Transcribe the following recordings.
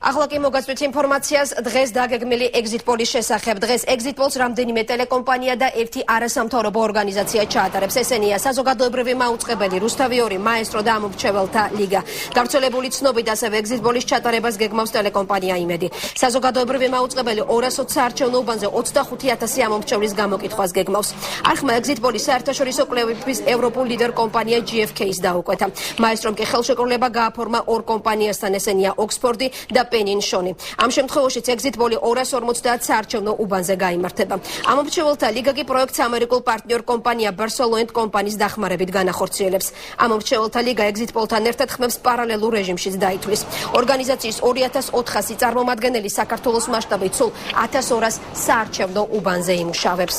ახლა კი მოგაწვით ინფორმაციას დღეს დაგეგმილი exit poll-ის შესახებ. დღეს exit poll-ს რამდენიმე ტელეკომპანია და ერთი არასამთავრობო ორგანიზაცია ჩაატარებს. ესენია საზოგადოებრივი მაუწყებელი, რუსთავი 2, მაესტრო და ამომრჩეველთა ლიგა. გავრცელებული ცნობით ასევე exit poll-ის ჩატარებას გეგმავს ტელეკომპანია იმედი. საზოგადოებრივი მაუწყებელი 220 საარჩევნო უბანზე 25,000 ამომრჩევლის გამოკითხვას გეგმავს. არხმა exit poll-ის საერთაშორისო კვლევების ევროპულ ლიდერ კომპანია GfK-ს დაუკვეთა. მაესტრომ კი ხელშეკრულება გააფორმა ორ კომპანიასთან, ესენია ოქსფორდი და პენინშონი. ამ შემთხვევაშიც exit poll-ი 250 საარჩევნო უბანზე გაიმართება. ამომრჩეველთა ლიგა კი პროექტს ამერიკულ პარტნიორ კომპანია Barcelona კომპანიის დახმარებით განახორციელებს. ამომრჩეველთა ლიგა exit poll-თან ერთად ხმებს პარალელურ რეჟიმშიც დაითვლის. ორგანიზაციის 2400 წარმომადგენელი საქართველოს მასშტაბით სულ 1200 საარჩევნო უბანზე იმუშავებს.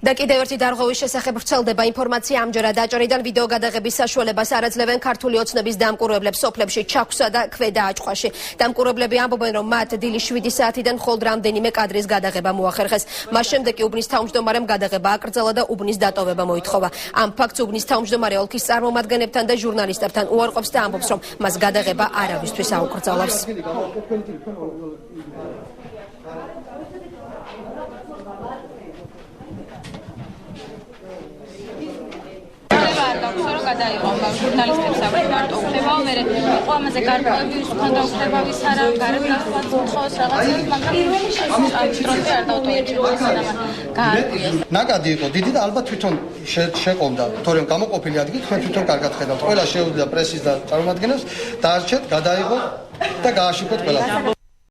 და კიდევ ერთი დარღვევის შესახებ ვრცელდება ინფორმაცია ამჯერად აჭარიდან ვიდეო გადაღების საშუალებას არ აძლევენ ქართული ოცნების დამკვირვებლებს სოფლებში ჩაქვსა და ქვედა აჭყვაში. დამკვირვებლები ამბობენ, რომ მათ დილის 7 საათიდან მხოლოდ რამდენიმე კადრის გადაღება მოახერხეს. მას შემდეგ კი უბნის თავმჯდომარემ გადაღება აკრძალა და უბნის დატოვება მოითხოვა. ამ ფაქტს უბნის თავმჯდომარე ოლქის წარმომადგენლებთან და ჟურნალისტებთან უარყოფს და ამბობს, რომ მას გადაღება არავისთვის აუკრძალავს. ჟურნალისტებს აქვს მარტო უხდება, მერე იყო ამაზე გარკვევები, ვისთან დაუხდება, ვის არა, გარეთ გასვლაც თხოვს რაღაცებს, მაგრამ ამ დროზე არ დავტოვებია გაარკვიეს. ნაკადი იყო დიდი და ალბათ თვითონ შეყომდა, თორემ გამოყოფილი ადგილი თქვენ თვითონ კარგად ხედავთ. ყველა შეუძლია პრესის და წარმომადგენლებს დაარჩეთ, გადაიღოთ და გააშიფოთ ყველას.